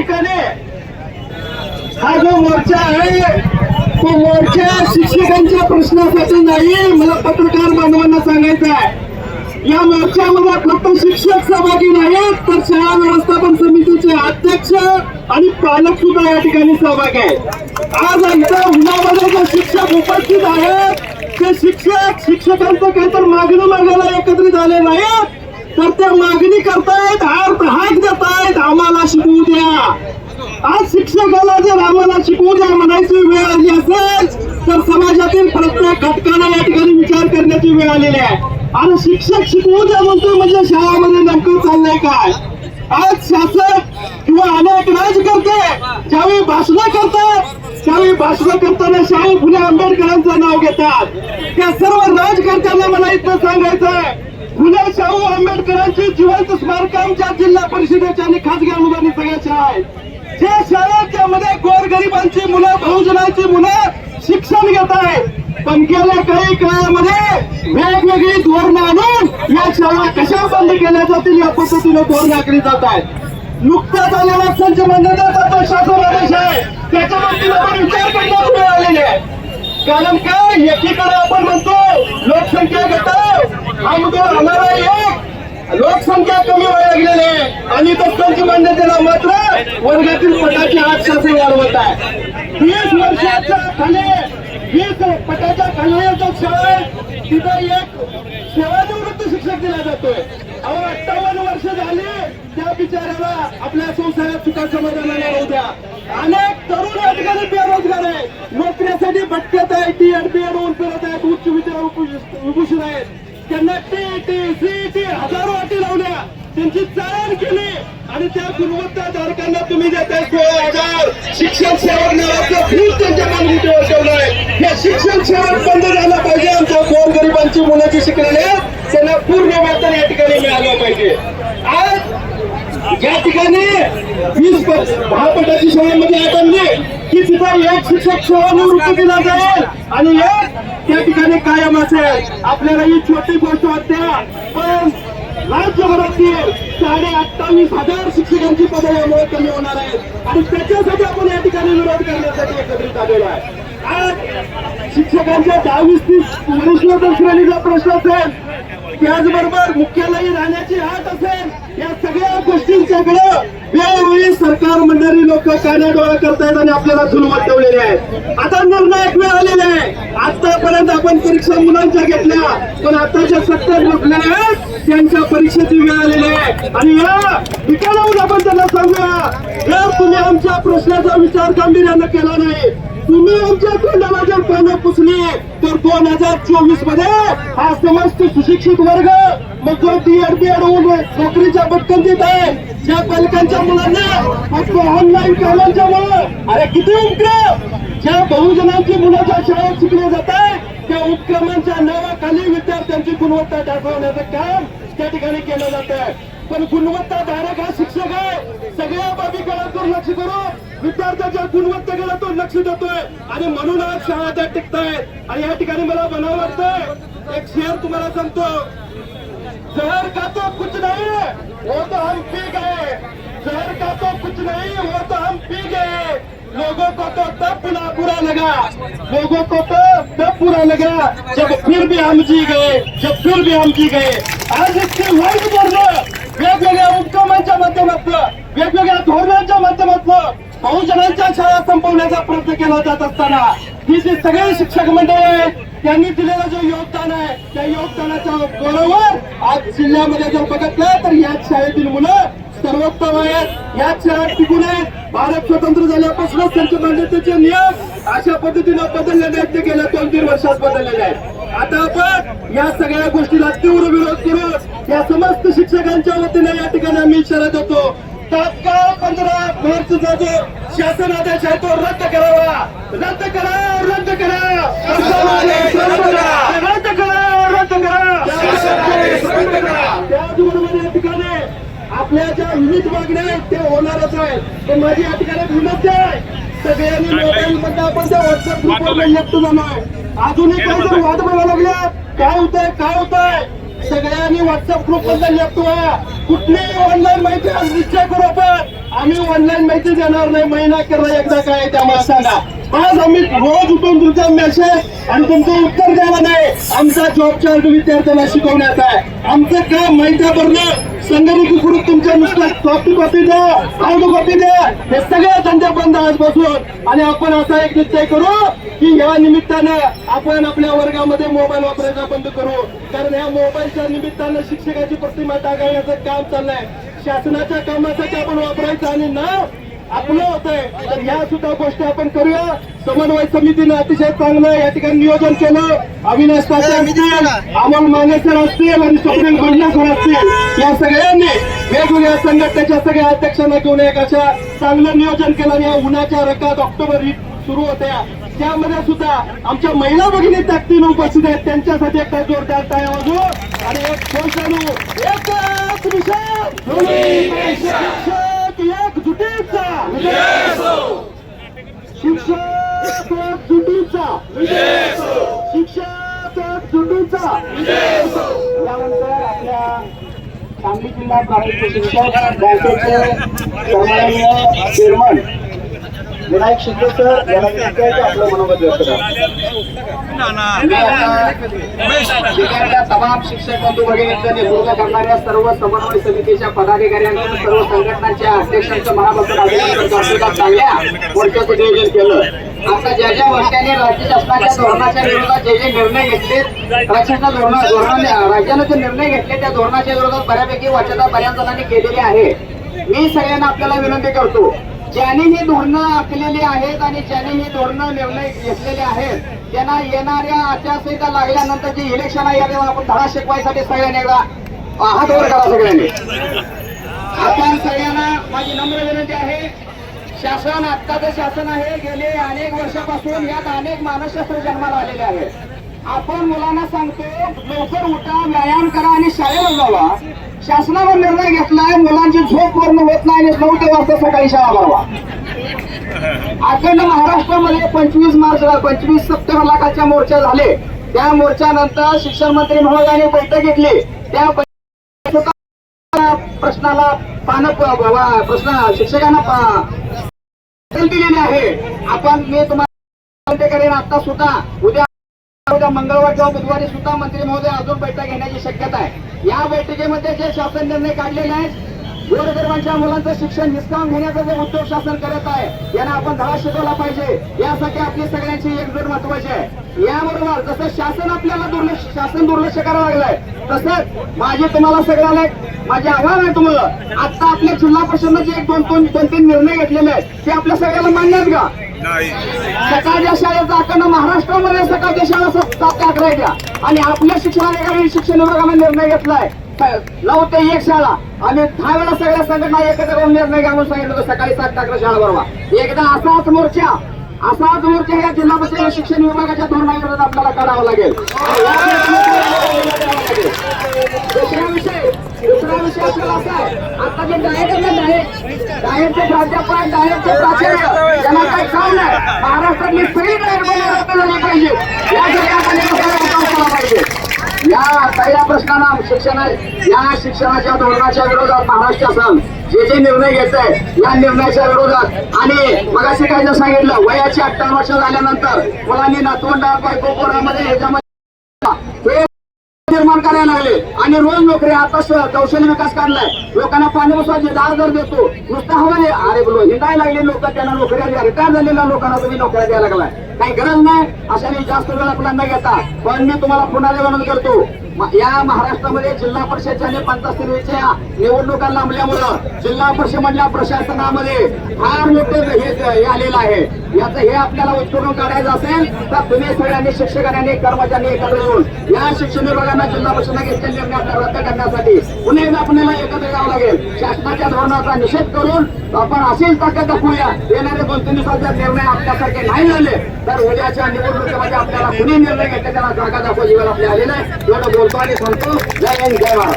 ठिकाणी हा जो मोर्चा आहे तो मोर्चा शिक्षकांच्या प्रश्नासाठी नाही, मला पत्रकार बांधवांना सांगायचं आहे. या मोर्चामध्ये फक्त शिक्षक सहभागी नाहीत, तर शाळा व्यवस्थापन समितीचे अध्यक्ष आणि पालक सुद्धा या ठिकाणी सहभागी आहेत. आज आमच्या उन्हामध्ये जे शिक्षक उपस्थित आहेत ते शिक्षकांचं काहीतरी मागणी मागायला एकत्रित आले नाहीत, तर त्या मागणी करतायत, हाक देतायत, आम्हाला शिकवू द्या. आज शिक्षकाला जर आम्हाला शिकवू द्या म्हणायची वेळ आली असेल तर समाजातील प्रत्येक घटकाला या ठिकाणी विचार करण्याची वेळ आलेली आहे. आणि शिक्षक शिकवू द्या म्हणतो म्हणजे शाळामध्ये नेमकं चाललंय काय? आज शासक किंवा अनेक राजकर्ते ज्यावेळी भाषणं करतात त्यावेळी भाषण करताना शाहू फुले आंबेडकरांचं नाव घेतात. त्या सर्व राजकर्त्यांना मला इथं सांगायचंय, फुले शाहू आंबेडकरांची जिवंत स्मारकं आमच्या जिल्हा परिषदेच्या आणि खासगी अनुदानित सगळ्या शाळा आहेत. ज्या शाळा त्यामध्ये गोरगरिबांची मुलं, बहुजनांची मुलं शिक्षण घेत आहेत. पण गेल्या काही काळामध्ये वेगवेगळी धोरणं आणून या शाळा कशा बंद केल्या जातील या पद्धतीने धोरणं आखली जात आहेत. नुकताच आलेला संच मंडळाचा जो शासन आदेश आहे त्याच्या बाबतीत आपण विचार करण्याची वेळ आलेली आहे. कारण काय, एकीकडे आपण म्हणतो लोकसंख्या घटाव, आमदार हमारा एक, लोकसंख्या कमी व्हायला लागलेली आहे आणि तो संच मंडळाला मात्र वर्गातील पटाची 8 शासन वाढवत आहे. 20 वर्षाच्या खाली 20 पटाच्या खाली जो शाळा आहे तिथं एक सेवानिवृत्त शिक्षक दिला जातोय. 58 वर्ष झाली त्या बिचाऱ्याला आपल्या संसारात सुखा समाधानाला राहू द्या. अनेक तरुण या ठिकाणी बेरोजगार आहे, नोकरीसाठी भटकत आहे, टीएड बीएड होऊन फिरत आहेत, उच्च विद्यालय विभूषण आहेत. त्यांना टीटी सीटी हजारो अटी लावल्या, त्यांची चाळण केली आणि त्या गुणवत्ताधारकांना तुम्ही देताय 16,000 शिक्षण सेवक नावाचं फीस त्यांच्या मागणीवर ठेवलंय. या शिक्षण सेवक बंद झालं पाहिजे. आमच्या गोरगरिबांची मुलं जी शिकलेली आहेत त्यांना पूर्ण वेतन या ठिकाणी मिळालं पाहिजे. आज या ठिकाणी 10 पटाची शाळेमध्ये बनली की तिथं एक शिक्षक सेवानिवृत्त दिला जाईल आणि एक त्या ठिकाणी कायम असेल. आपल्याला ही छोटी गोष्ट वाटते, पण राज्यभरातील 28,500 शिक्षकांची पदं यामुळे कमी होणार आहेत आणि त्याच्यासाठी आपण या ठिकाणी विरोध करण्यासाठी एकत्रित आलेलो आहे. आज शिक्षकांच्या 10-20 श्रेणीचा प्रश्न असेल, त्याचबरोबर मुख्यालयी राहण्याची अट असेल, या सगळ्या गोष्टींच्याकडे वेळोवेळी सरकार मंडळी लोक कानाडोळा करतायत आणि आपल्याला झुलवत ठेवलेले आहेत. आता निर्णायक वेळ आलेला आहे. आतापर्यंत आपण परीक्षा मुलांच्या घेतल्या, पण आताच्या सत्ता घेतलेल्या आहेत त्यांच्या परीक्षेची वेळ आलेली आहे आणि या ठिकाणाहून आपण त्यांना सांगूया, जर तुम्ही आमच्या प्रश्नाचा विचार गांभीर्यानं केला नाही, तुम्ही आमच्या तोंडाला जर पानं पुसली तर 2024 मध्ये हा समस्त सुशिक्षित वर्ग मग जो टीएड होऊन नोकरीच्या भटकंतीत आहे, ज्या पालकांच्या मुलांना ऑनलाईन कामांच्या मुळे अरे किती उपक्रम, ज्या बहुजनांची मुलं ज्या शाळेत शिकले जात आहे त्या उपक्रमांच्या नावाखाली विद्यार्थ्यांची गुणवत्ता दाखवण्याचं काम त्या ठिकाणी केलं जात आहे. पण गुणवत्ताधारक हा शिक्षक आहे, सगळ्या बाबीकडे दुर्लक्ष करून विद्यार्थ्याच्या गुणवत्तेकडे तो लक्ष देतोय आणि म्हणून आज शाळा त्या टिकतायत. आणि या ठिकाणी मला म्हणावं वाटतंय, एक शेर तुम्हाला सांगतो, जहर का तो कुछ नहीं वो तो हम पी गए, जहर का तो कुछ नहीं वो तो हम पी गए, लोगों को तो तब बुरा लगा, लोगों को तो तब बुरा लगा जब फिर भी हम जी गए, जब फिर भी हम जी गए. आज इसकी वाईट बोलणं वेगवेगळ्या उपक्रमांच्या माध्यमातून, वेगवेगळ्या धोरणांच्या माध्यमातून बहुजनांच्या शाळा संपवण्याचा प्रयत्न केला जात असताना ही जी सगळे शिक्षक मंडळ आहेत त्यांनी दिलेलं जो योगदान आहे त्या योगदानाच्या बरोबर आज जिल्ह्यामध्ये जर बघितलं तर याच शाळेतील मुलं सर्वोत्तम आहेत, याच शाळेत टिकून आहेत. भारत स्वतंत्र झाल्यापासून संच मंडळाचे नियम अशा पद्धतीनं बदललेले आहेत, ते गेल्या 2-3 वर्षात बदललेले आहेत. आता आपण या सगळ्या गोष्टीला तीव्र विरोध करून या समस्त शिक्षकांच्या वतीने या ठिकाणी आम्ही इशारा देतो, तात्काळ 15 मार्चचा जो शासन आदेश आहे तो रद्द करावा, रद्द करा, रद्द करा, रद्द करा, रद्द करा. त्याचबरोबर या ठिकाणी आपल्या ज्या विविध मागण्या आहेत त्या होणारच आहेत. पण माझी या ठिकाणी विनंती आहे, सगळ्यांनी मोबाईल मध्ये आपण त्या व्हॉट्सअप ग्रुपवर व्यक्त झालोय, अजूनही काही जर वाद बघायला लागल्या काय होतंय सगळ्यांनी व्हॉट्सअप ग्रुप मध्ये लेफ्ट व्हा. कुठलीही ऑनलाईन माहिती आज निश्चय करू आपण. आम्ही ऑनलाईन माहिती देणार नाही, महिना केला एकदा काय आहे त्यामुळे सांगा. आज आम्ही रोज उठून तुमचा मेसेज आणि तुमचं उत्तर द्यावं नाही. आमचा जॉब चार्ज विद्यार्थ्यांना शिकवण्याचा आहे. आमचं काम माहिती भरणं, संगणकीकृत तुमच्या नुसतं सॉफ्ट कॉपी द्या, हार्ड कॉपी द्या, हे सगळे धंदे बंद आजपासून. आणि आपण असा एक निश्चय करू की या निमित्तानं आपण आपल्या वर्गामध्ये मोबाईल वापरायचा बंद करू. कारण या मोबाईलच्या निमित्तानं शिक्षकाची प्रतिमा टाळण्याचं काम चाललंय. शासनाच्या कामासाठी आपण वापरायचं आणि ना आपलं होतंय. तर ह्या सुद्धा गोष्टी आपण करूया. समन्वय समितीने अतिशय चांगलं या ठिकाणी नियोजन केलं. अविनाश ताटे असतील, अमोल माने सर असतील आणि स्वप्नील भंडार सर असतील, या सगळ्यांनी वेगवेगळ्या संघटनेच्या सगळ्या अध्यक्षांना घेऊन एक अशा चांगलं नियोजन केलं. आणि या उन्हाच्या रकात ऑक्टोबर सुरू होत्या, त्यामध्ये सुद्धा आमच्या महिला भगिनी ताकदीने उपस्थित आहेत. त्यांच्यासाठी एकदा जोरदार टाळ्या वाजवू आणि एक घोष आणू. एकच विषय, शिक्षक एकजुटीचा, शिक्षक एकजुटीचा, शिक्षक एकजुटीचा. यानंतर आपल्या सांगली जिल्हा प्राथमिक शिक्षक बँकेचे सन्माननीय चेअरमन विनायक शिंदे सर यांना विद्यार्थी आपलं मनोगत व्यक्त करतात. तमाम शिक्षक बंधू भगिनींचं नेतृत्व करणाऱ्या सर्व समन्वय समितीच्या पदाधिकाऱ्यांचं, सर्व संघटनांच्या अध्यक्षांचं मनापासून अभिनंदन करतो. चांगल्या मोर्चाचं नियोजन केलं. आता ज्या ज्या वर्षाने राज्य शासनाच्या धोरणाच्या विरोधात जे जे निर्णय घेतले, राज्यानं जे निर्णय घेतले त्या धोरणाच्या विरोधात बऱ्यापैकी वाचता बऱ्याच जणांनी केलेली आहे. मी सगळ्यांना आपल्याला विनंती करतो, ज्यांनी ही धोरणं आखलेली आहेत आणि ज्यांनी ही धोरणं निर्णय घेतलेले आहेत, त्यांना येणाऱ्या आचारसंहिता लागल्यानंतर जे इलेक्शन आहे यात आपण धडा शिकवायसाठी सगळ्यांनी एकदा हात वर करा. सगळ्यांनी आपण सगळ्यांना माझी नम्र विनंती आहे, शासन आत्ताचं शासन आहे, गेले अनेक वर्षापासून यात अनेक मानसशास्त्र जन्माला आलेले आहेत. आपण मुलांना सांगतो लवकर उठा, व्यायाम करा आणि शाळेला जावा. शासनावर निर्णय घेतलाय, मुलांची झोप पूर्ण होत नाही आणि 9 ते वाजता सकाळी शाळा भरवा. अखंड महाराष्ट्रामध्ये 25 सप्टेंबरला कालच्या मोर्चा झाले. त्या मोर्चानंतर शिक्षण मंत्री महोदयांनी बैठक घेतली. त्या प्रश्नाला प्रश्न शिक्षकांना दिलेले आहे. मी तुम्हाला करेन आता सुद्धा उद्या मंगळवार किंवा बुधवारी सुद्धा मंत्री महोदय अजून बैठक घेण्याची शक्यता आहे. या बैठकीमध्ये जे शासन निर्णय काढलेले आहेत, गोरगरिबांच्या मुलांचं शिक्षण हिसकावून घेण्याचा जे उद्योग शासन करत आहे, यांना आपण धडा शिकवला पाहिजे. यासाठी आपली सगळ्यांची एकजूट महत्वाची आहे. याबरोबर जसं शासन आपल्याला दुर्लक्ष करावं लागलंय, तसंच तुम्हाला सगळ्यांना माझे आव्हान आहे तुम्हाला, आता आपल्या जिल्हा परिषदेने जे 2-3 निर्णय घेतलेले आहेत ते आपल्या सगळ्याला मान्य आहेत का? सकाळच्या शाळेचा अखंड महाराष्ट्रामध्ये सकाळच्या शाळा 7 ते 11 द्या. आणि आपल्या शिक्षणाधिकारी शिक्षण विभागाने निर्णय घेतलाय 9 ते 1 शाळा. आणि 10 वेळा सगळ्या संघटना एकत्र करून निर्णय घ्यावून सांगितलं होतं सकाळी 7 ते 11 शाळा भरवा. एकदा असाच मोर्चा या जिल्हा परिषद शिक्षण विभागाच्या धोरणाविरोधात आपल्याला करावं लागेल. दुसरा विषय आपल्याला असा आहे, आता जे डायटचे प्राध्यापक, डायटचे प्राचार्य यांना काही काम नाही. महाराष्ट्रातली सगळी डायट झाली पाहिजे. पाहिजे या सगळ्या प्रश्नांना या शिक्षणाच्या धोरणाच्या विरोधात महाराष्ट्र शासन जे निर्णय घेत आहे या निर्णयाच्या विरोधात. आणि मगाशी काय जर सांगितलं, वयाची 58 वर्ष झाल्यानंतर मुलांनी नातवंडात बायको पोरामध्ये ह्याच्यामध्ये निर्माण करायला लागले. आणि रोज नोकरी, आता कौशल्य विकास काढलाय. लोकांना पाणी बसवायचे 10 हजार देतो नुसतं हवाले. अरे बोलो हिंडायला लागले लोक, त्यांना नोकऱ्या रिटायर झालेल्या लोकांना तुम्ही नोकऱ्या द्यायला लागलाय. काही गरज नाही, अशाने जास्त वेळ आपला न घेता. पण मी तुम्हाला पुन्हा विनंती करतो, या महाराष्ट्रामध्ये जिल्हा परिषदच्या आणि पंचायत समितीच्या निवडणुका लांबल्यामुळं जिल्हा परिषद प्रशासनामध्ये फार मोठे हे आलेलं आहे. याचं हे आपल्याला उत्तरून काढायचं असेल तर तुम्ही सगळ्यांनी शिक्षकांनी कर्मचाऱ्यांनी एकत्र येऊन या शिक्षण विभागांना जिल्हा परिषद घेतलेले निर्णय आपल्याला रद्द करण्यासाठी पुन्हा एकदा आपल्याला एकत्र यावं लागेल. शासनाच्या धोरणाचा निषेध करून आपण असेल ताकद दाखवूया. येणारे 2-3 दिवसाचे निर्णय आपल्यासारखे नाही झाले तर उद्याच्या निवडणुकीमध्ये आपल्याला कुणी निर्णय घेतले त्याला जागा दाखवायची वेळ आपल्या आलेला आहे. एवढं बोलतो आणि सांगतो. जय हिंद, जय महाराष्ट्र.